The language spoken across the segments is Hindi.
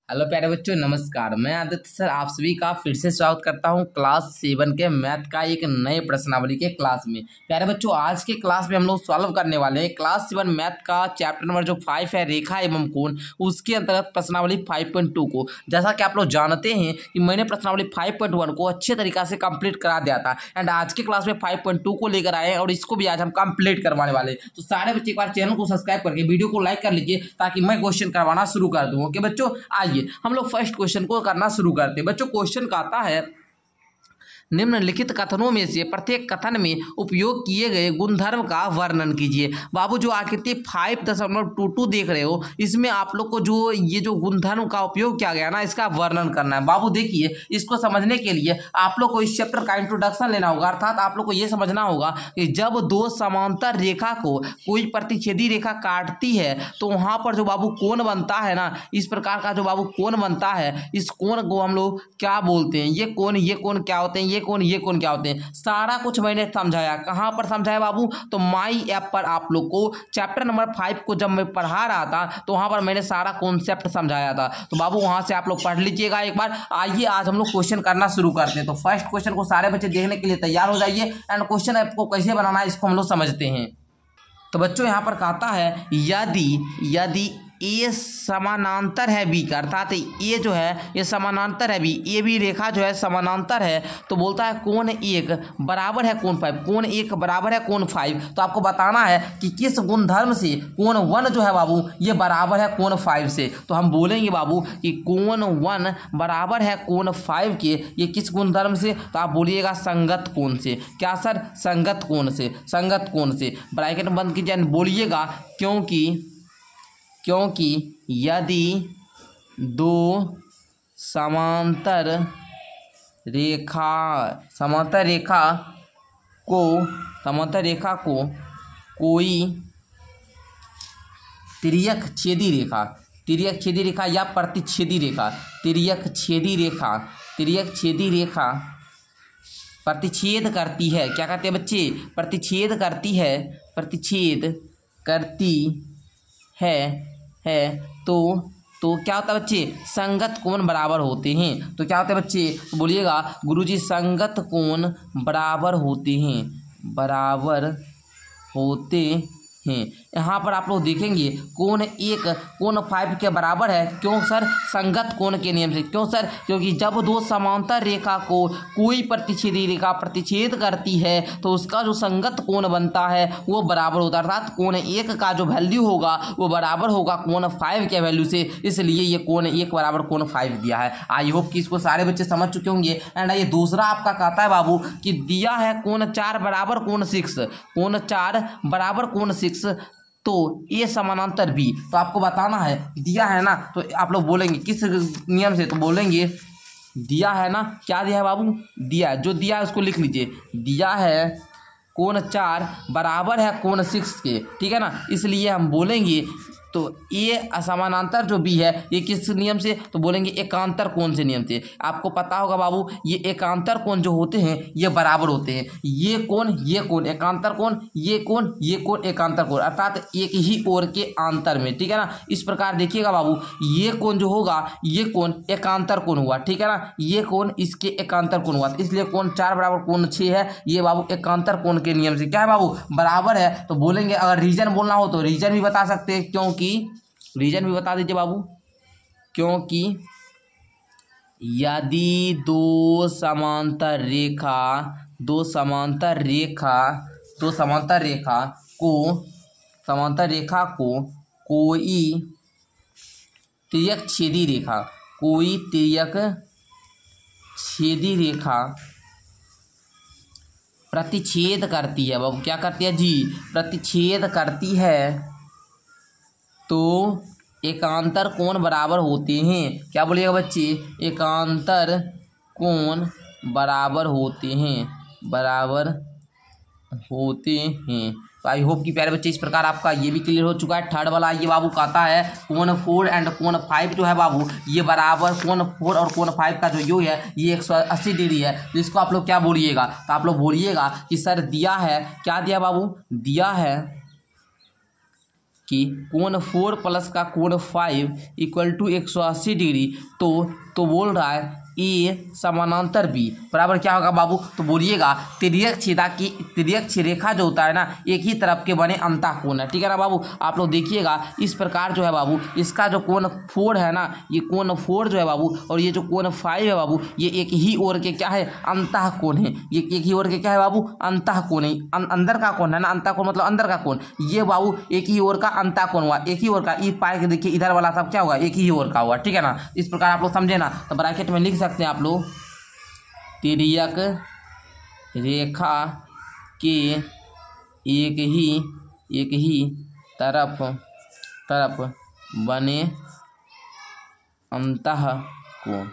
हेलो प्यारे बच्चों, नमस्कार। मैं आदित्य सर आप सभी का फिर से स्वागत करता हूं क्लास 7 के मैथ का एक नए प्रश्नावली के क्लास में। प्यारे बच्चों, आज के क्लास में हम लोग सॉल्व करने वाले हैं क्लास 7 मैथ का चैप्टर नंबर जो 5 है, रेखा एवं कोण, उसके अंतर्गत प्रश्नावली 5.2 को। जैसा कि आप लोग जानते हैं कि मैंने प्रश्नावली 5.1 को अच्छे तरीका से कंप्लीट करा दिया था एंड आज के क्लास में 5.2 को लेकर आए हैं और इसको भी आज हम कंप्लीट करवाने वाले हैं। तो सारे बच्चे एक बार चैनल को सब्सक्राइब करके वीडियो को लाइक कर लीजिए ताकि मैं क्वेश्चन करवाना शुरू कर दूँ। ओके बच्चों, आइए हम लोग फर्स्ट क्वेश्चन को करना शुरू करते हैं। बच्चों, क्वेश्चन का आता है, निम्नलिखित कथनों में से प्रत्येक कथन में उपयोग किए गए गुणधर्म का वर्णन कीजिए। बाबू, जो आकृति 5.22 देख रहे हो, इसमें आप लोग को जो ये जो गुणधर्म का उपयोग किया गया ना, इसका वर्णन करना है। बाबू देखिए, इसको समझने के लिए आप लोग को इस चैप्टर का इंट्रोडक्शन लेना होगा, अर्थात आप लोग को ये समझना होगा कि जब दो समांतर रेखा को कोई प्रतिच्छेदी रेखा काटती है तो वहां पर जो बाबू कोण बनता है ना, इस प्रकार का जो बाबू कोण बनता है, इस कोण को हम लोग क्या बोलते हैं? ये कोण क्या होते हैं? ये कोण क्या होते हैं? सारा कुछ मैंने समझाया। कहां पर समझाया बाबू? तो माई ऐप पर आप लोग को चैप्टर नंबर 5 को जब मैं पढ़ा रहा था तो वहां पर मैंने सारा कॉन्सेप्ट समझाया था। तो बाबू वहां से आप लोग पढ़ लीजिएगा एक बार। आइए आज हम लोग क्वेश्चन करना शुरू करते हैं। तो फर्स्ट क्वेश्चन को सारे बच्चे देखने के लिए तैयार हो जाइए एंड क्वेश्चन आपको कैसे बनाना है इसको हम लोग समझते हैं। तो बच्चों यहाँ पर कहता है, यदि ए समानांतर है बी का, अर्थात ए जो है ये समानांतर है बी, ए बी रेखा जो है समानांतर है, तो बोलता है कोण 1 बराबर है कोण 5, कोण 1 बराबर है कोण 5। तो आपको बताना है कि किस गुणधर्म से कोण 1 जो है बाबू ये बराबर है कोण 5 से। तो हम बोलेंगे बाबू कि कोण 1 बराबर है कोण 5 के, ये किस गुणधर्म से? तो आप बोलिएगा संगत कोण से। क्या सर? संगत कोण से। संगत कोण से ब्रैकेट बंद कीजिए, बोलिएगा क्योंकि यदि दो समांतर रेखा को कोई तिर्यक छेदी रेखा या प्रतिच्छेदी रेखा, तिर्यक छेदी रेखा प्रतिच्छेद करती है। क्या कहते हैं बच्चे? प्रतिच्छेद करती है तो क्या होता है बच्चे? संगत कोण बराबर होते हैं। तो क्या होता है बच्चे? बोलिएगा गुरुजी संगत कोण बराबर होते हैं। यहाँ पर आप लोग देखेंगे कोण 1 कोण 5 के बराबर है। क्यों सर? संगत कोण के नियम से। क्यों सर? क्योंकि जब दो समांतर रेखा को कोई प्रतिच्छेदी रेखा प्रतिच्छेद करती है तो उसका जो संगत कोण बनता है वो बराबर होता है, अर्थात कोण 1 का जो वैल्यू होगा वो बराबर होगा कोण 5 के वैल्यू से, इसलिए ये कोण 1 बराबर कोण 5 दिया है। आई होप कि इसको सारे बच्चे समझ चुके होंगे। एंड ये दूसरा आपका कहता है बाबू कि दिया है कोण 4 बराबर कोण 6, कोण 4 बराबर कोण 6, तो ए समानांतर बी। तो आपको बताना है, दिया है ना, तो आप लोग बोलेंगे किस नियम से? तो बोलेंगे दिया है ना, क्या दिया है बाबू? दिया है, जो दिया है उसको लिख लीजिए। दिया है कोण 4 बराबर है कोण 6 के, ठीक है ना, इसलिए हम बोलेंगे तो ये असमानांतर जो बी है ये किस नियम से? तो बोलेंगे एकांतर कोण से नियम से। आपको पता होगा बाबू ये एकांतर कोण जो होते हैं ये बराबर होते हैं। ये कोण एकांतर कोण, ये कोण एकांतर कोण, अर्थात एक ही ओर के अंतर में, ठीक है ना। इस प्रकार देखिएगा बाबू, ये कोण जो होगा ये कोण एकांतर कोण हुआ, ठीक है ना, ये कोण इसके एकांतर कोण हुआ, इसलिए कोण 4 बराबर कोण 6 है। ये बाबू एकांतर कोण के नियम से क्या है बाबू? बराबर है। तो बोलेंगे, अगर रीजन बोलना हो तो रीजन भी बता सकते हैं, क्योंकि रीजन भी बता दीजिए बाबू, क्योंकि यदि दो समांतर रेखा को कोई तिर्यक छेदी रेखा प्रतिच्छेद करती है बाबू, क्या करती है जी? प्रतिच्छेद करती है, तो एकांतर कोण बराबर होते हैं। क्या बोलिएगा बच्चे? एकांतर कोण बराबर होते हैं। तो आई होप कि प्यारे बच्चे इस प्रकार आपका ये भी क्लियर हो चुका है। थर्ड वाला ये बाबू कहता है कोण 4 एंड कोण 5 जो है बाबू ये बराबर, कोण 4 और कोण 5 का जो योग है ये 180 डिग्री है। तो इसको आप लोग क्या बोलिएगा? तो आप लोग बोलिएगा कि सर दिया है, क्या दिया बाबू? दिया है कि कोण 4 प्लस का कोण 5 इक्वल टू 180 डिग्री, तो बोल रहा है ए समानांतर बी बराबर क्या होगा बाबू, तो बोलिएगा तिर्यक छेदा की तिर्यक रेखा जो होता है ना एक ही तरफ के बने अंतःकोण है, ठीक है ना बाबू। आप लोग देखिएगा इस प्रकार जो है बाबू, इसका जो कोण 4 है ना, ये कोण 4 जो है बाबू, और ये जो कोण 5 है बाबू, ये एक ही ओर के क्या है अंतःकोण है, ये एक ही ओर के क्या है बाबू अंतःकोण है, अंदर का कोण है ना, अंतःकोण मतलब अंदर का कोण, ये बाबू एक ही ओर का अंतःकोण हुआ, एक ही ओर का। ई पाए के देखिए इधर वाला सब क्या होगा एक ही ओर का हुआ, ठीक है ना। इस प्रकार आप लोग समझे ना, तो ब्रैकेट में लिख सकते हैं आप लोग तिर्यक रेखा के एक ही तरफ बने अंतःकोण।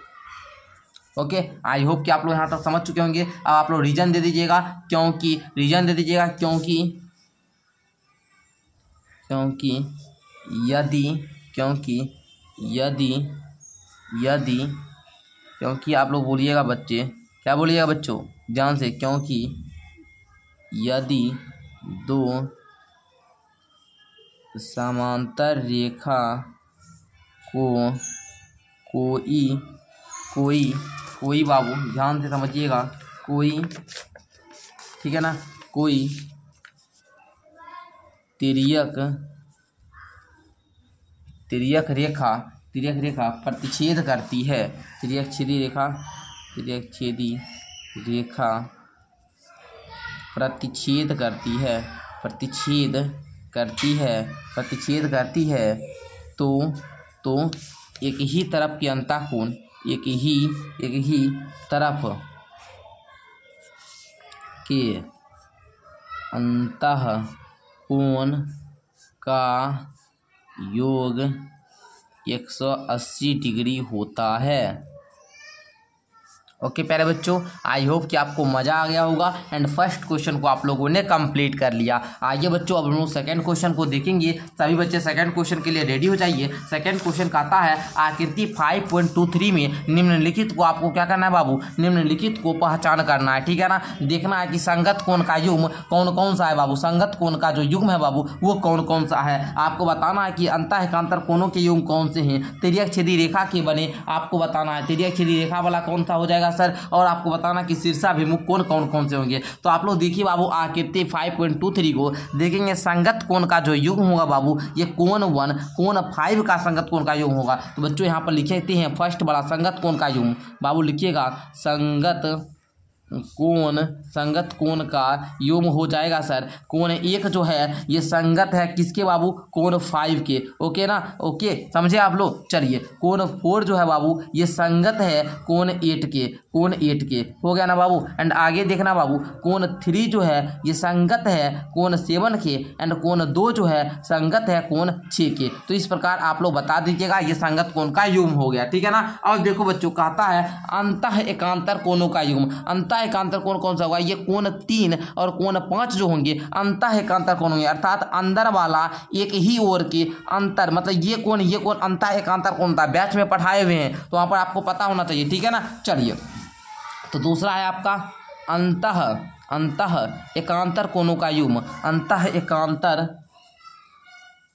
ओके, आई होप कि आप लोग यहाँ तक समझ चुके होंगे। अब आप लोग रीजन दे दीजिएगा, क्योंकि क्योंकि आप लोग बोलिएगा बच्चे, क्या बोलिएगा बच्चों ध्यान से, क्योंकि यदि दो समांतर रेखा को कोई बाबू ध्यान से समझिएगा, कोई, ठीक है ना, कोई तिर्यक रेखा प्रतिच्छेद करती है, तिर्यकछेदी रेखा प्रतिच्छेद करती है तो एक ही तरफ के अंतःकोण, एक ही तरफ के अंतःकोण का योग 180 डिग्री होता है। ओके प्यारे बच्चों, आई होप कि आपको मज़ा आ गया होगा एंड फर्स्ट क्वेश्चन को आप लोगों ने कंप्लीट कर लिया। आइए बच्चों अब हम लोग सेकंड क्वेश्चन को देखेंगे। सभी बच्चे सेकंड क्वेश्चन के लिए रेडी हो जाइए। सेकंड क्वेश्चन कहता है आकृति 5.23 में निम्नलिखित को आपको क्या करना है बाबू, निम्नलिखित को पहचान करना है, ठीक है ना। देखना है कि संगत कोण का युग्म कौन कौन सा है बाबू, संगत कोण का जो युग्म है बाबू वो कौन कौन सा है। आपको बताना है कि अंतःएकांतर कोणों के युग्म कौन से हैं। तिर्यकछेदी रेखा के बने आपको बताना है, तिर्यकछेदी रेखा वाला कौन सा हो जाएगा सर, और आपको बताना कि शीर्षाभिमुख कोण कौन कौन से होंगे। तो आप लोग देखिए बाबू आकृति 5.23 को देखेंगे, संगत कोण का जो युग्म होगा बाबू ये कोण 1 कोण 5 का संगत कोण का युग्म होगा। तो बच्चों यहाँ पर लिखते हैं फर्स्ट बड़ा संगत कोण का युग्म, बाबू लिखिएगा संगत कोण का युग्म हो जाएगा सर कोण 1 जो है ये संगत है किसके बाबू, कोण 5 के। ओके ना, ओके समझे आप लोग। चलिए कोण 4 जो है बाबू ये संगत है कोण 8 के, हो गया ना बाबू। एंड आगे देखना बाबू कोण 3 जो है ये संगत है कोण 7 के, एंड कोण 2 जो है संगत है कोण 6 के। तो इस प्रकार आप लोग बता दीजिएगा ये संगत कोण का युग्म हो गया, ठीक है ना। अब देखो बच्चों कहता है अंतःएकांतर कोणों का युग्म, अंतःएकांतर कोण कौन सा होगा, ये कोण 3 और कोण 5 जो होंगे अंतःएकांतर कोण होंगे, अर्थात अंदर वाला एक ही ओर के अंतर, मतलब ये कोण अंतःएकांतर कोण था, बैच में पढ़ाए हुए हैं तो वहाँ पर आपको पता होना चाहिए, ठीक है ना। चलिए तो दूसरा है आपका अंतःएकांतर कोणों का युग्म, अंतःएकांतर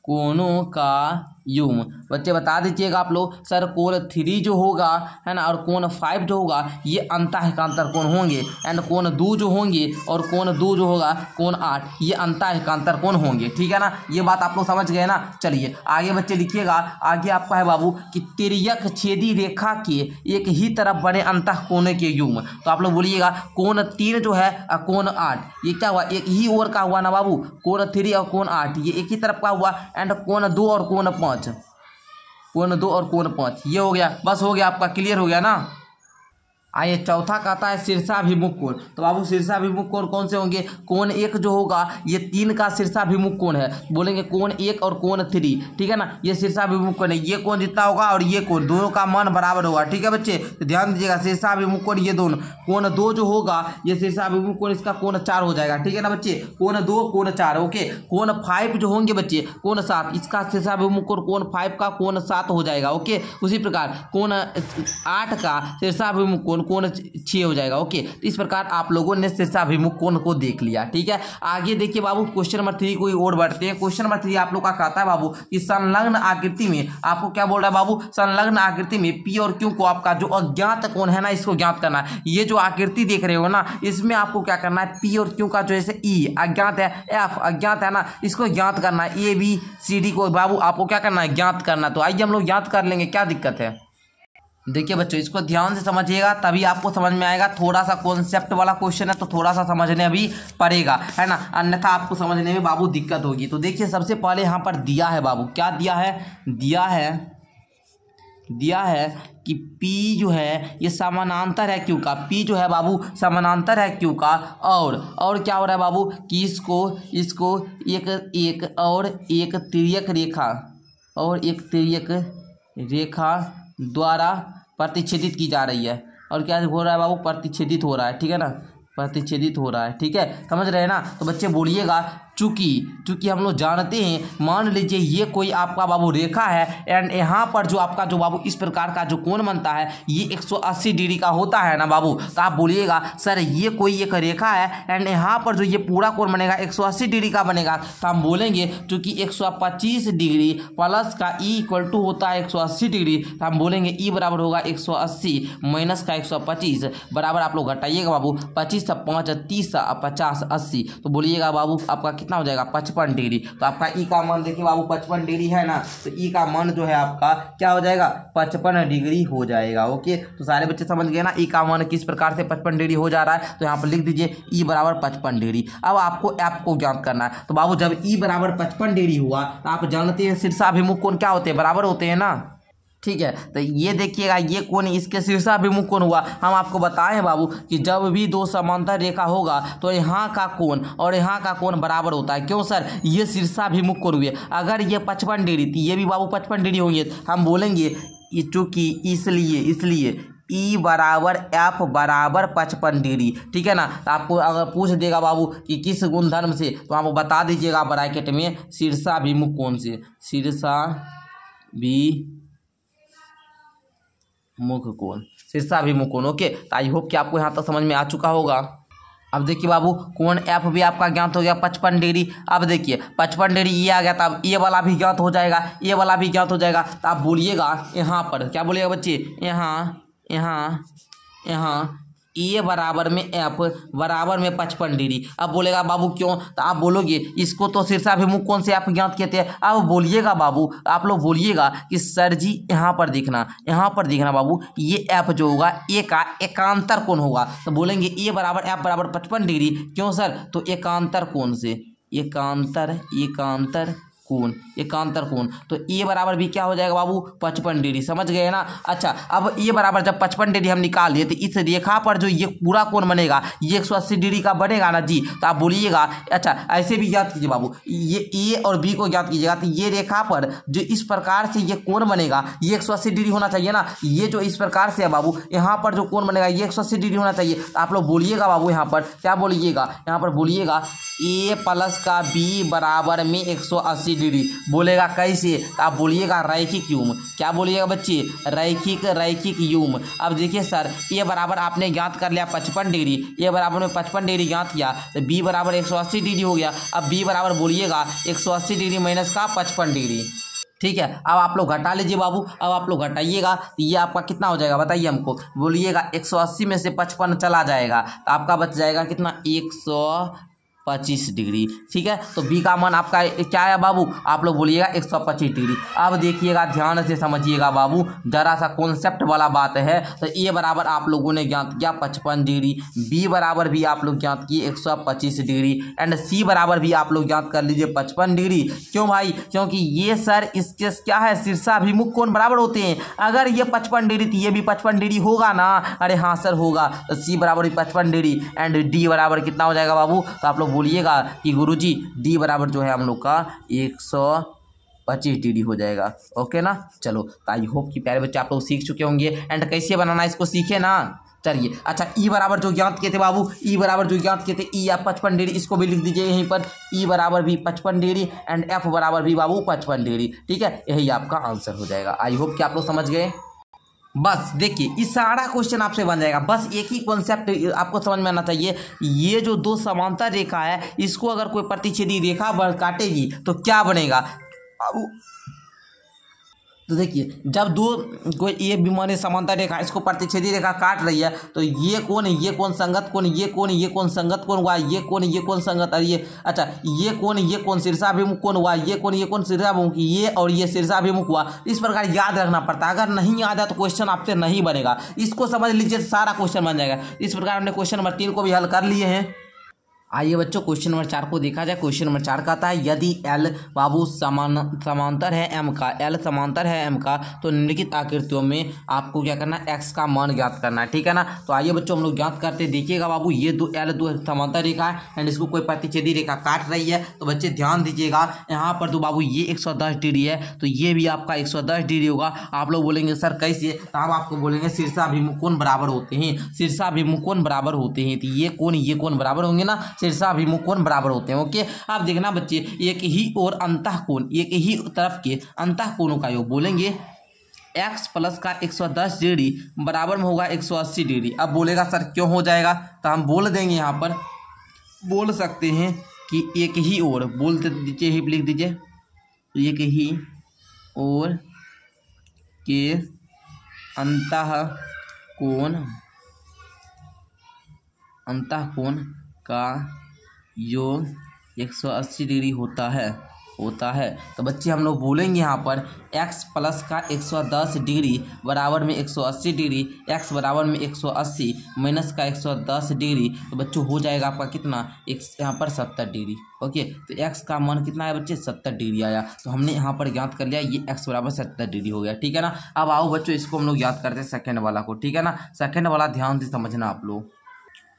कोणों का युग्म। बच्चे बता दीजिएगा आप लोग सर कोण 3 जो होगा है ना और कोण 5 जो होगा ये अंतःएकांतर कोण होंगे, एंड कोण 2 जो होंगे और कोण 2 जो होगा कोण 8 ये अंतःएकांतर कोण होंगे, ठीक है ना। ये बात आप लोग समझ गए ना। चलिए आगे बच्चे लिखिएगा, आगे आपका है बाबू कि तिर्यकछेदी रेखा के एक ही तरफ बने अंतःकोण के युग्म। तो आप लोग बोलिएगा कोण 3 जो है और कोण 8 ये क्या हुआ, एक ही ओर का हुआ ना बाबू, कोण 3 और कोण 8 ये एक ही तरफ का हुआ, एंड कोण 2 और कोण 5, कोण 2 और कोण 5 ये हो गया, बस हो गया आपका, क्लियर हो गया ना। आइए चौथा कहता है शीर्षाभिमुख कोण। तो बाबू शीर्षाभिमुख कोण कौन से होंगे, कोण 1 जो होगा ये 3 का शीर्षाभिमुख कोण है, बोलेंगे कोण 1 और कोण 3, ठीक है ना। ये शीर्षाभिमुख कोण है, ये कोण जितना होगा और ये कोण दोनों का मान बराबर होगा, ठीक है बच्चे। तो ध्यान दीजिएगा शीर्षाभिमुख कोण ये दोनों, कोण 2 जो होगा ये शीर्षाभिमुख कोण इसका कोण 4 हो जाएगा, ठीक है ना बच्चे। कोण 2 कोण 4 ओके। कोण 5 जो होंगे बच्चे कोण 7 इसका शीर्षाभिमुख कोण कोण 5 का कोण 7 हो जाएगा, ओके। उसी प्रकार कोण 8 का शीर्षाभिमुख कोण कोण 6 हो जाएगा। ओके, तो इस प्रकार आप लोगों ने शीर्षाभिमुख कोण को देख लिया। ठीक है, आगे देखिए बाबू क्वेश्चन नंबर 3 कोई और बढ़ते हैं। क्वेश्चन नंबर 3 आप लोग का कहता है बाबू कि संलग्न आकृति में आपको क्या बोल रहा है बाबू, संलग्न आकृति में पी और क्यू को आपका जो अज्ञात कोण है ना इसको ज्ञात करना है। ये जो आकृति देख रहे हो ना इसमें आपको क्या करना है, पी और क्यू का जो जैसे ई अज्ञात है, एफ अज्ञात है ना, इसको ज्ञात करना है। ए बी सी डी को बाबू आपको क्या करना है, ज्ञात करना। तो आइए हम लोग ज्ञात कर लेंगे, क्या दिक्कत है। देखिए बच्चों इसको ध्यान से समझिएगा तभी आपको समझ में आएगा। थोड़ा सा कॉन्सेप्ट वाला क्वेश्चन है तो थोड़ा सा समझने अभी पड़ेगा, है ना, अन्यथा आपको समझने में बाबू दिक्कत होगी। तो देखिए सबसे पहले यहाँ पर दिया है बाबू, क्या दिया है, दिया है कि P जो है ये समानांतर है Q का, P जो है बाबू समानांतर है Q का, और क्या हो रहा है बाबू कि इसको एक तिर्यक रेखा द्वारा प्रतिच्छेदित की जा रही है। और क्या हो रहा है बाबू, प्रतिच्छेदित हो रहा है। ठीक है ना, प्रतिच्छेदित हो रहा है। ठीक है, समझ रहे हैं ना। तो बच्चे बोलिएगा चूंकि हम लोग जानते हैं, मान लीजिए ये कोई आपका बाबू रेखा है एंड यहाँ पर जो आपका जो बाबू इस प्रकार का जो कोण बनता है ये 180 डिग्री का होता है ना बाबू। तो आप बोलिएगा सर ये कोई एक रेखा है एंड यहाँ पर जो ये पूरा कोण बनेगा 180 डिग्री का बनेगा। तो हम बोलेंगे चूंकि 125 डिग्री प्लस का ई इक्वल टू होता है 180 डिग्री, तो हम बोलेंगे ई बराबर होगा 180 माइनस का 125 बराबर आप लोग घटाइएगा बाबू 25 से 5 30 50 80। तो बोलिएगा बाबू आपका कितना हो जाएगा 55 डिग्री। तो आपका ई का मान देखिए बाबू 55 डिग्री है ना, तो ई का मान जो है आपका क्या हो जाएगा 55 डिग्री हो जाएगा। ओके, तो सारे बच्चे समझ गए ना ई का मान किस प्रकार से 55 डिग्री हो जा रहा है। तो यहाँ पर लिख दीजिए ई बराबर 55 डिग्री। अब आपको एफ को ज्ञात करना है। तो बाबू जब ई बराबर 55 डिग्री हुआ तो आप जानते हैं शीर्षाभिमुख कोण क्या होते हैं, बराबर होते हैं ना। ठीक है, तो ये देखिएगा ये कोण इसके शीर्षाभिमुख कोण हुआ। हम आपको बताएं बाबू कि जब भी दो समांतर रेखा होगा तो यहाँ का कोण और यहाँ का कोण बराबर होता है। क्यों सर, ये शीर्षाभिमुख कोण हुए। अगर ये 55 डिग्री तो ये भी बाबू 55 डिग्री होंगे। हम बोलेंगे चूंकि इसलिए ई बराबर एफ बराबर 55 डिग्री। ठीक है ना। तो आपको अगर पूछ देगा बाबू कि किस गुणधर्म से, तो आप बता दीजिएगा ब्रैकेट में शीर्षाभिमुख कोण से, शीर्षाभिमुख कोण। ओके, तो आई होप कि आपको यहाँ तक समझ में आ चुका होगा। अब देखिए बाबू कोण एफ भी आपका ज्ञात हो गया 55 डिग्री। अब देखिए 55 डिग्री ये आ गया, तो अब ये वाला भी ज्ञात हो जाएगा, ये वाला भी ज्ञात हो जाएगा। तो आप बोलिएगा यहाँ पर क्या बोलिएगा बच्चे, यहाँ ए बराबर में एफ बराबर में 55 डिग्री। अब बोलेगा बाबू क्यों, तो आप बोलोगे इसको तो शीर्षाभिमुख कोण से आप ज्ञात कहते हैं। अब बोलिएगा बाबू, आप लोग बोलिएगा कि सर जी यहाँ पर देखना बाबू, ये एफ जो होगा ए का एकांतर कोण होगा। तो बोलेंगे ए बराबर एफ बराबर 55 डिग्री। क्यों सर, तो एकांतर कोण से, एकांतर कोण। तो ए बराबर भी क्या हो जाएगा बाबू 55 डिग्री। समझ गए ना। अच्छा, अब ए बराबर जब 55 डिग्री हम निकाल लिए तो इस रेखा पर जो ये पूरा कोण बनेगा ये 180 डिग्री का बनेगा ना जी। तो आप बोलिएगा, अच्छा ऐसे भी याद कीजिए बाबू, ये ए और बी को याद कीजिएगा। तो ये रेखा पर जो इस प्रकार से ये कोण बनेगा ये 180 डिग्री होना चाहिए ना। ये जो इस प्रकार से है बाबू, यहाँ पर जो कोण बनेगा ये 180 डिग्री होना चाहिए। तो आप लोग बोलिएगा बाबू यहाँ पर क्या बोलिएगा, यहाँ पर बोलिएगा ए प्लस का बी बराबर में 180 डिग्री। बोलेगा कैसे, तो आप बोलिएगा रैखिक युग्म। क्या बोलिएगा बच्चे, रैखिक युग्म। अब देखिए सर ए बराबर आपने ज्ञात कर लिया 55 डिग्री, ए बराबर में 55 डिग्री ज्ञात किया तो बी बराबर 180 डिग्री हो गया। अब बी बराबर बोलिएगा 180 डिग्री माइनस का 55 डिग्री। ठीक है, अब आप लोग घटा लीजिए बाबू। अब आप लोग घटाइएगा तो ये आपका कितना हो जाएगा बताइए हमको। बोलिएगा 180 में से 55 चला जाएगा तो आपका बच जाएगा कितना 125 डिग्री। ठीक है, तो बी का मान आपका क्या है बाबू, आप लोग बोलिएगा 125 डिग्री। अब देखिएगा ध्यान से समझिएगा बाबू, जरा सा कॉन्सेप्ट वाला बात है। तो ए बराबर आप लोगों ने ज्ञात किया 55 डिग्री, बी बराबर भी आप लोग ज्ञात किए 125 डिग्री एंड सी बराबर भी आप लोग ज्ञात कर लीजिए 55 डिग्री। क्यों भाई, क्योंकि ये सर इसके क्या है शीर्षाभिमुख कोण बराबर होते हैं। अगर ये 55 डिग्री तो ये भी 55 डिग्री होगा ना। अरे हाँ सर होगा। तो सी बराबर भी 55 डिग्री एंड डी बराबर कितना हो जाएगा बाबू, तो आप लोग बोलिएगा कि गुरुजी डी बराबर जो है हम लोग का 125 डिग्री हो जाएगा। ओके ना। चलो, तो आई होप कि प्यारे बच्चे आप लोग सीख चुके होंगे एंड कैसे बनाना इसको सीखे ना। चलिए, अच्छा ई बराबर जो ज्ञात किए थे बाबू, ई बराबर जो ज्ञात किए थे ई या 55 डिग्री, इसको भी लिख दीजिए यहीं पर। ई बराबर भी 55 डिग्री एंड एफ बराबर भी बाबू 55 डिग्री। ठीक है, यही आपका आंसर हो जाएगा। आई होप कि आप लोग समझ गए। बस देखिए इस सारा क्वेश्चन आपसे बन जाएगा। बस एक ही कॉन्सेप्ट आपको समझ में आना चाहिए, ये जो दो समांतर रेखा है इसको अगर कोई प्रतिच्छेदी रेखा काटेगी तो क्या बनेगा। तो देखिए जब दो कोई ये विमान समांतर रेखा इसको प्रतिच्छेदी रेखा काट रही है तो ये कौन संगत कौन, ये कौन संगत कौन हुआ, ये कौन संगत, और ये अच्छा ये कौन शीर्षाभिमुख कौन हुआ, ये कौन शीर्षाभिमुख, ये और ये शीर्षाभिमुख हुआ। इस प्रकार याद रखना पड़ता है, अगर नहीं याद है तो क्वेश्चन आपसे नहीं बनेगा। इसको समझ लीजिए सारा क्वेश्चन बन जाएगा। इस प्रकार हमने क्वेश्चन नंबर 3 को भी हल कर लिए हैं। आइए बच्चों क्वेश्चन नंबर 4 को देखा जाए। क्वेश्चन नंबर 4 का आता है यदि L बाबू समांतर है M का, L समांतर है M का तो निम्नलिखित आकृतियों में आपको क्या करना है, X का मान ज्ञात करना है, ठीक है ना। तो आइए बच्चों हम लोग ज्ञात करते हैं। देखिएगा बाबू ये दो समांतर रेखा है एंड इसको कोई प्रतिच्छेदी रेखा काट रही है। तो बच्चे ध्यान दीजिएगा यहाँ पर तो बाबू ये 110 डिग्री है तो ये भी आपका 110 डिग्री होगा। आप लोग बोलेंगे सर कैसे, तो हम आपको बोलेंगे शीर्षाभिमुख कोण बराबर होते हैं, शीर्षाभिमुख कोण बराबर होते हैं। तो ये कोण बराबर होंगे ना, शीर्षाभिमुख कोण बराबर होते हैं। ओके आप देखना बच्चे एक ही और अंतः कोण, एक ही तरफ के अंतः कोणों का योग बोलेंगे x प्लस का 110 डिग्री बराबर में होगा 180 डिग्री। अब बोलेगा सर क्यों हो जाएगा, तो हम बोल देंगे यहाँ पर बोल सकते हैं कि एक ही और बोल दीजिए, ही लिख दीजिए एक ही और के अंतः कोण का योग 180 डिग्री होता है। तो बच्चे हम लोग बोलेंगे यहाँ पर x प्लस का 110 डिग्री बराबर में 180 डिग्री, x बराबर में 180 माइनस का 110 डिग्री, तो बच्चों हो जाएगा आपका कितना यहाँ पर 70 डिग्री। ओके तो x का मान कितना है बच्चे 70 डिग्री आया। तो हमने यहाँ पर ज्ञात कर लिया ये x बराबर 70 डिग्री हो गया, ठीक है ना। अब आओ बच्चों इसको हम लोग याद करते हैं सेकेंड वाला को, ठीक है ना। सेकेंड वाला ध्यान से समझना आप लोग,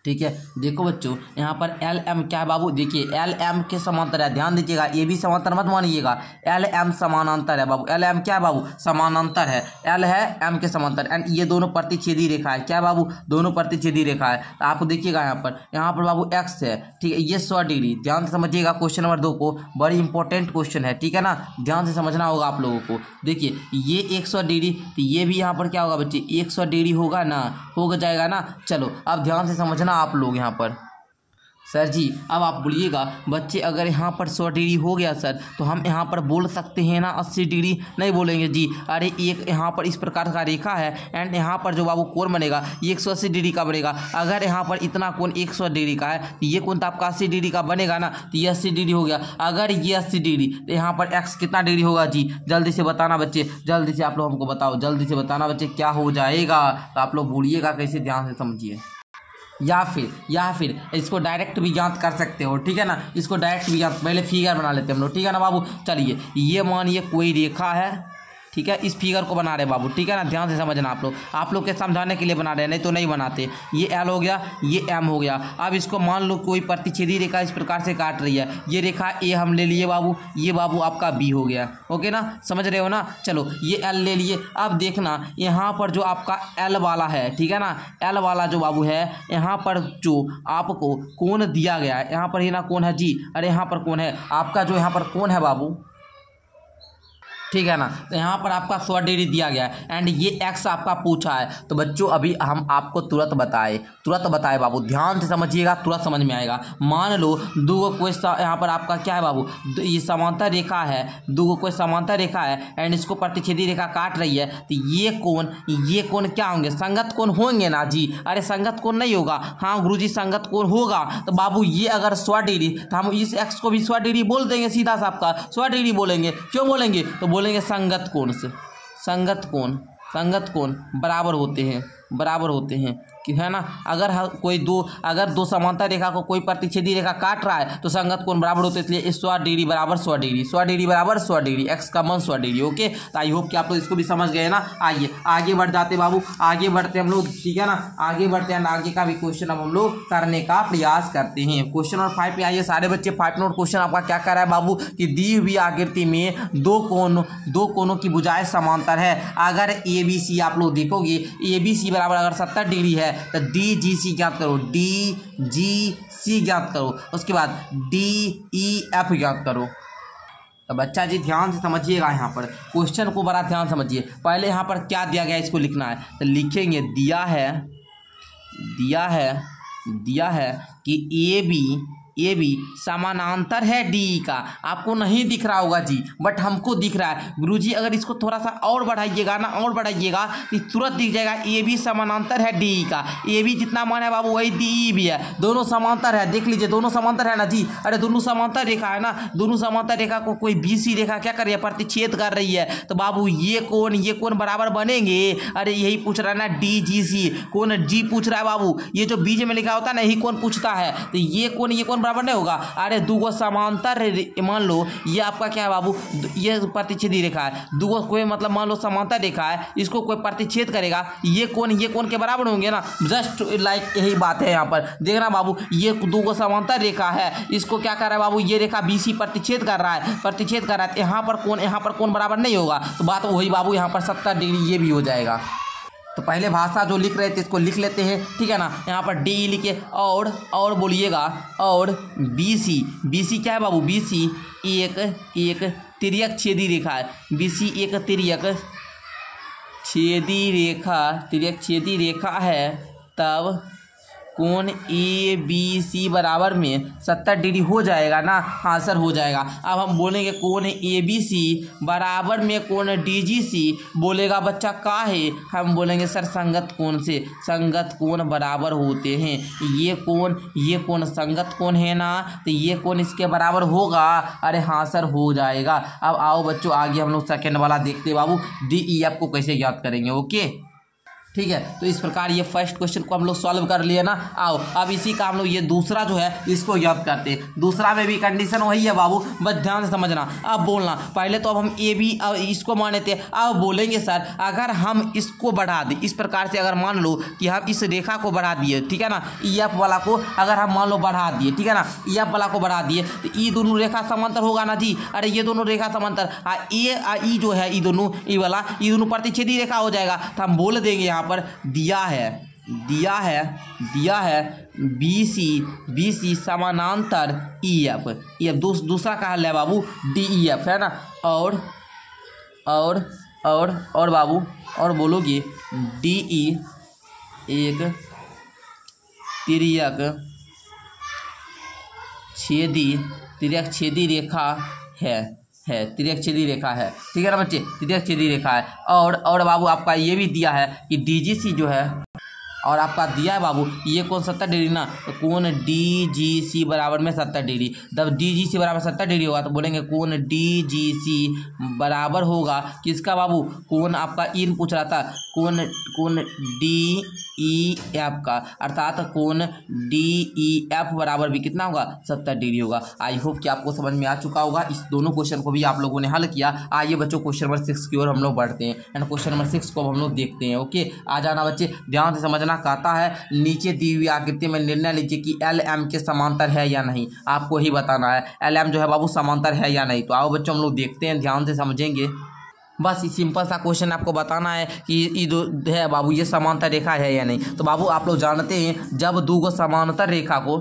ठीक है। देखो बच्चों यहाँ पर एल एम क्या है बाबू, देखिए एल एम के समांतर है, ध्यान दीजिएगा ये भी समांतर मत मानिएगा, एल एम समानांतर है बाबू। एल एम क्या है बाबू, समानांतर है, एल है एम के समांतर एंड ये दोनों प्रतिच्छेदी रेखा है। क्या है बाबू, दोनों प्रतिच्छेदी रेखा है। तो आपको देखिएगा यहाँ पर बाबू एक्स है, ठीक है, ये 100 डिग्री। ध्यान से समझिएगा क्वेश्चन नंबर 2 को, बड़ी इंपॉर्टेंट क्वेश्चन है, ठीक है ना, ध्यान से समझना होगा आप लोगों को। देखिए ये 100 डिग्री तो ये भी यहाँ पर क्या होगा बच्चे 100 डिग्री होगा ना, हो जाएगा ना। चलो अब ध्यान से समझना आप लोग यहाँ पर। सर जी अब आप बोलिएगा बच्चे अगर यहाँ पर 100 डिग्री हो गया सर तो हम यहाँ पर बोल सकते हैं ना 80 डिग्री, नहीं बोलेंगे जी। अरे एक यहाँ पर इस प्रकार का रेखा है एंड यहाँ पर जो बाबू कोण बनेगा ये 180 डिग्री का बनेगा। अगर यहाँ पर इतना कोण 100 डिग्री का है तो ये कोण तो आपका 80 डिग्री का बनेगा ना, तो ये 80 डिग्री हो गया। अगर ये 80 डिग्री तो यहाँ पर x कितना डिग्री होगा जी, जल्दी से बताना बच्चे, जल्दी से आप लोग हमको बताओ, जल्दी से बताना बच्चे क्या हो जाएगा। तो आप लोग बोलिएगा कैसे, ध्यान से समझिए। या फिर इसको डायरेक्ट भी ज्ञात कर सकते हो, ठीक है ना, इसको डायरेक्ट भी ज्ञात, पहले फिगर बना लेते हैं हम लोग, ठीक है ना बाबू। चलिए ये मानिए कोई रेखा है, ठीक है, इस फिगर को बना रहे बाबू, ठीक है ना, ध्यान से समझना आप लोग के समझाने के लिए बना रहे हैं, नहीं तो नहीं बनाते। ये एल हो गया, ये एम हो गया। अब इसको मान लो कोई प्रतिच्छेदी रेखा इस प्रकार से काट रही है, ये रेखा ए हम ले लिए बाबू, ये बाबू आपका बी हो गया। ओके ना, समझ रहे हो ना। चलो ये एल ले लिए। अब देखना यहाँ पर जो आपका एल वाला है, ठीक है ना, एल वाला जो बाबू है यहाँ पर जो आपको कोण दिया गया है, यहाँ पर ही ना कोण है जी, अरे यहाँ पर कोण है आपका, जो यहाँ पर कोण है बाबू, ठीक है ना। तो यहाँ पर आपका 100 डिग्री दिया गया है एंड ये एक्स आपका पूछा है। तो बच्चों अभी हम आपको तुरंत बताए बाबू, ध्यान से समझिएगा, तुरंत समझ में आएगा। मान लो दो कोई यहाँ पर आपका क्या है बाबू, ये समांतर रेखा है, दो कोई समांतर रेखा है एंड इसको प्रतिच्छेदी रेखा काट रही है। तो ये कोण क्या होंगे, संगत कोण होंगे ना जी। अरे संगत कोण नहीं होगा, हाँ गुरुजी संगत कोण होगा। तो बाबू ये अगर 100 डिग्री तो हम इस एक्स को भी 100 डिग्री बोल देंगे, सीधा सा आपका 100 डिग्री बोलेंगे। क्यों बोलेंगे, तो बोलेंगे संगत कोण से, संगत कोण बराबर होते हैं कि है ना। अगर दो समांतर रेखा को कोई प्रतिच्छेदी रेखा काट रहा है तो संगत कोण बराबर होते हैं, इसलिए 100 डिग्री बराबर 100 डिग्री, 100 डिग्री बराबर 100 डिग्री, एक्स का मान 100 डिग्री। ओके तो आई होप कि आप लोग इसको भी समझ गए ना। आइए आगे बढ़ जाते बाबू, आगे बढ़ते हम लोग, ठीक है ना, आगे बढ़ते हैं। आगे का भी क्वेश्चन अब हम लोग करने का प्रयास करते हैं। क्वेश्चन नंबर 5 पे आइए सारे बच्चे। 5 नोट क्वेश्चन आपका क्या कर रहा है बाबू कि दी हुई आकृति में दो कोनों की भुजाएं समांतर है। अगर ए बी सी आप लोग देखोगे, ए बी सी बराबर अगर 70 डिग्री है तो डी जी सी ज्ञात करो, डी जी सी ज्ञात करो, उसके बाद डी ई एफ ज्ञात करो। तो बच्चा जी ध्यान से समझिएगा, यहाँ पर क्वेश्चन को बड़ा ध्यान समझिए। पहले यहाँ पर क्या दिया गया है इसको लिखना है, तो लिखेंगे दिया है कि ए बी समानांतर है डी का। आपको नहीं दिख रहा होगा जी, बट हमको दिख रहा है। गुरुजी अगर इसको थोड़ा सा और बढ़ाइएगा ना, और बढ़ाइएगा तो तुरंत दिख जाएगा ए बी समानांतर है डी का। ए बी जितना मान है बाबू वही डी भी है, दोनों समांतर है। देख लीजिए दोनों समांतर है ना जी। अरे दोनों समांतर रेखा है ना, दोनों समांतर रेखा को कोई बीसी रेखा क्या कर रही है, प्रतिच्छेद कर रही है। तो बाबू ये कोण बराबर बनेंगे। अरे यही पूछ रहा है ना, डी जी सी कोण जी पूछ रहा है बाबू। ये जो बीच में लिखा होता है ना यही कोण पूछता है। तो ये कोण बराबर नहीं होगा। अरे दूगो समांतर मान लो, ये आपका क्या है बाबू, ये प्रतिच्छेदी रेखा है। दूगो कोई मतलब मान लो समांतर रेखा है, इसको कोई प्रतिच्छेद करेगा, ये कोण के बराबर होंगे ना। जस्ट लाइक यही बात है यहाँ पर देखना बाबू। ये दूगो समांतर रेखा है, इसको क्या कर रहा है बाबू, ये रेखा बीसी प्रतिच्छेद कर रहा है। यहाँ पर कोण बराबर नहीं होगा। तो बात वही बाबू, यहाँ पर 70 डिग्री ये भी हो जाएगा। तो पहले भाषा जो लिख रहे थे इसको लिख लेते हैं, ठीक है ना। यहाँ पर डी लिखे और बोलिएगा, और बीसी क्या है बाबू, बीसी एक तिर्यक छेदी रेखा है। बीसी एक तिर्यक छेदी रेखा है। तब कोण ए बी सी बराबर में 70 डिग्री हो जाएगा ना। हाँ सर हो जाएगा। अब हम बोलेंगे कोण ए बी सी बराबर में कोण डी जी सी। बोलेगा बच्चा का है, हम बोलेंगे सर संगत कोण से। संगत कोण बराबर होते हैं। ये कोण संगत कोण है ना, तो ये कोण इसके बराबर होगा। अरे हाँ सर हो जाएगा। अब आओ बच्चों आगे हम लोग सेकेंड वाला देखते हैं बाबू, डी ई एफ को कैसे याद करेंगे। ओके ठीक है, तो इस प्रकार ये फर्स्ट क्वेश्चन को हम लोग सॉल्व कर लिए ना। आओ अब इसी का हम लोग ये दूसरा जो है इसको याद करते हैं। दूसरा में भी कंडीशन वही है बाबू, बस ध्यान से समझना। अब बोलना पहले तो अब हम ए बी इसको माने थे। अब बोलेंगे सर अगर हम इसको बढ़ा दें, इस प्रकार से अगर मान लो कि हम इस रेखा को बढ़ा दिए, ठीक है ना, ई एफ वाला को अगर हम मान लो बढ़ा दिए, ठीक है ना, ई एफ वाला को बढ़ा दिए तो ई दोनों रेखा समांतर होगा ना जी। अरे ये दोनों रेखा समांतर, ई जो है ई दोनों प्रतिच्छेदी रेखा हो जाएगा। तो हम बोल देंगे पर दिया है बीसी समानांतर ई एफ। दूसरा कहा है बाबू डी ई एफ है ना। और बाबू और बोलोगे डी ई एक तिर्यक छेदी रेखा है। तिर्यक छेदी रेखा है, ठीक है ना बच्चे, तिर्यक छेदी रेखा है। और बाबू आपका ये भी दिया है कि डीजीसी जो है, और आपका दिया है बाबू ये कोण 70 डिग्री ना, तो कोण डीजीसी बराबर में 70 डिग्री। जब डीजीसी बराबर 70 डिग्री होगा तो बोलेंगे कोण डीजीसी बराबर होगा किसका बाबू, कोण आपका इन पूछ रहा था, कोण डी ई एफ का, अर्थात कोण डी ई एफ बराबर भी कितना होगा 70 डिग्री होगा। आई होप कि आपको समझ में आ चुका होगा। इस दोनों क्वेश्चन को भी आप लोगों ने हल किया। आइए बच्चों क्वेश्चन नंबर 6 की ओर हम लोग बढ़ते हैं एंड क्वेश्चन नंबर 6 को हम लोग देखते हैं। ओके आ जाना बच्चे, ध्यान से समझना। कहता है नीचे दी हुई आकृति में निर्णय लीजिए कि एल एम के समांतर है या नहीं। आपको ही बताना है एल एम जो है बाबू समांतर है या नहीं। तो आओ बच्चों हम लोग देखते हैं, ध्यान से समझेंगे। बस सिंपल सा क्वेश्चन आपको बताना है कि ये दो है बाबू ये समांतर रेखा है या नहीं। तो बाबू आप लोग जानते हैं जब दो गो समांतर रेखा को,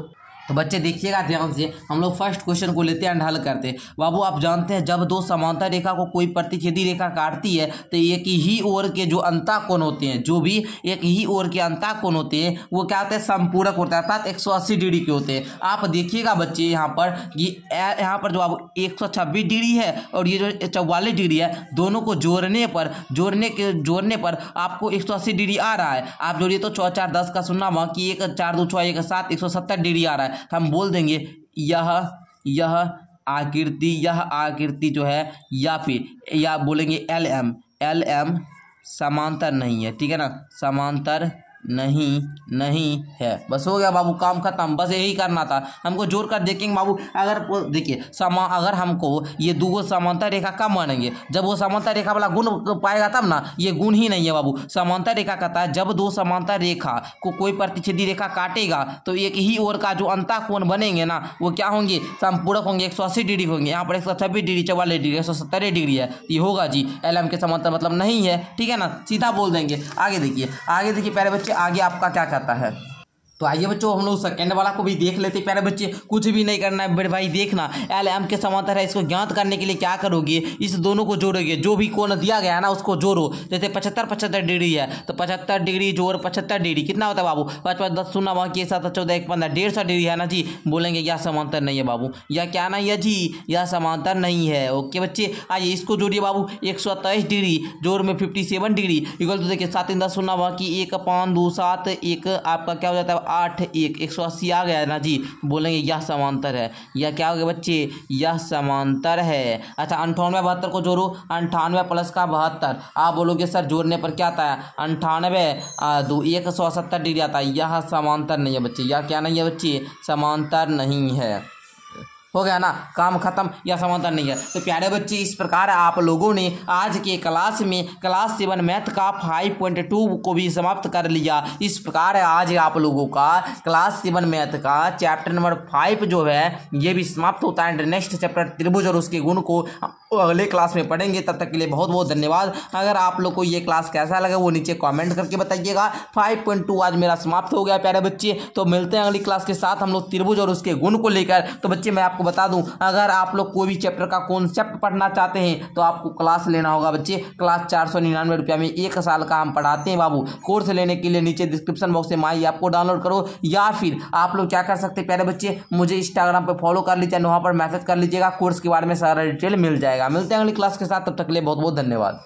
तो बच्चे देखिएगा ध्यान से, हम लोग फर्स्ट क्वेश्चन को लेते हैं एंड हल करते हैं। बाबू आप जानते हैं जब दो समांतर रेखा को कोई प्रतिच्छेदी रेखा काटती है तो एक ही ओर के जो अंतःकोण होते हैं, जो भी एक ही ओर के अंतःकोण होते हैं वो क्या होते हैं, समपूरक होता है, अर्थात 180 डिग्री के होते हैं। आप देखिएगा बच्चे यहाँ पर ये यहाँ पर जो आप 126 डिग्री है और ये जो 44 डिग्री है, दोनों को जोड़ने पर आपको 180 डिग्री आ रहा है। आप जोड़िए तो 4 4 10 का सुनना बाकी 1 4 2 6 1 7 170 डिग्री आ रहा है। हम बोल देंगे यह आकृति जो है या फिर या बोलेंगे एल एम समांतर नहीं है, ठीक है ना, समांतर नहीं है। बस हो गया बाबू, काम खत्म। बस यही करना था, हमको जोड़ कर देखेंगे बाबू। अगर देखिए अगर हमको ये दो समांतर रेखा कब मानेंगे, जब वो समांतर रेखा वाला गुण पाएगा तब ना। ये गुण ही नहीं है बाबू। समांतर रेखा कहता है जब दो समांतर रेखा को कोई प्रतिच्छेदी रेखा काटेगा तो एक ही ओर का जो अंतःकोण बनेंगे ना वो क्या होंगे, समपूरक होंगे, 180 डिग्री होंगे। यहाँ पर 126 डिग्री 44 डिग्री 170 डिग्री है, ये होगा जी। एल एम के समांतर मतलब नहीं है, ठीक है ना, सीधा बोल देंगे। आगे देखिए पहले बच्चे आगे आपका क्या कहता है। तो आइए बच्चों हम लोग सेकंड वाला को भी देख लेते। प्यारे बच्चे कुछ भी नहीं करना है बड़े भाई, देखना एल एम के समांतर है, इसको ज्ञात करने के लिए क्या करोगे, इस दोनों को जोड़ोगे, जो भी कोण दिया गया है ना उसको जोड़ो। जैसे 75 डिग्री है तो 75 डिग्री जोड़ 75 डिग्री कितना होता है बाबू, 5 5 10 शून्य वहाँ के साथ 14 1 15 150 डिग्री है ना जी। बोलेंगे यह समांतर नहीं है बाबू, या क्या नहीं है जी, यह समांतर नहीं है। ओके बच्चे आइए इसको जोड़िए बाबू, 127 डिग्री जोड़ में 57 डिग्री इक्वल तो देखिए 7 3 10 शून्य वहाँ की 1 5 2 7 1 आपका क्या हो जाता है 8 1 180 आ गया है ना जी। बोलेंगे यह समांतर है, यह क्या हो गया बच्चे, यह समांतर है। अच्छा 98 72 को जोड़ो, 98 प्लस का 72, आप बोलोगे सर जोड़ने पर क्या आता है 98 2 170 डिग्री आता है। यह समांतर नहीं है बच्चे, यह क्या नहीं है बच्चे, समांतर नहीं है। हो गया ना, काम खत्म, या समांतर नहीं है। तो प्यारे बच्चे इस प्रकार आप लोगों ने आज के क्लास में क्लास 7 मैथ का 5.2 को भी समाप्त कर लिया। इस प्रकार आज आप लोगों का क्लास 7 मैथ का चैप्टर नंबर 5 जो है ये भी समाप्त होता है। नेक्स्ट चैप्टर त्रिभुज और उसके गुण को अगले क्लास में पढ़ेंगे। तब तक के लिए बहुत बहुत धन्यवाद। अगर आप लोग को ये क्लास कैसा लगा वो नीचे कमेंट करके बताइएगा। 5.2 आज मेरा समाप्त हो गया प्यारे बच्चे। तो मिलते हैं अगली क्लास के साथ हम लोग त्रिभुज और उसके गुण को लेकर। तो बच्चे मैं आपको बता दूं, अगर आप लोग कोई भी चैप्टर का कॉन्सेप्ट पढ़ना चाहते हैं तो आपको क्लास लेना होगा बच्चे। क्लास 499 रुपया में 1 साल का हम पढ़ाते हैं बाबू। कोर्स लेने के लिए नीचे डिस्क्रिप्शन बॉक्स से माई ऐप को डाउनलोड करो, या फिर आप लोग क्या कर सकते हैं प्यारे बच्चे, मुझे इंस्टाग्राम पर फॉलो कर लीजिए, वहाँ पर मैसेज कर लीजिएगा, कोर्स के बारे में सारा डिटेल मिल जाएगा। मिलते हैं अगली क्लास के साथ, तब तक के लिए बहुत बहुत धन्यवाद।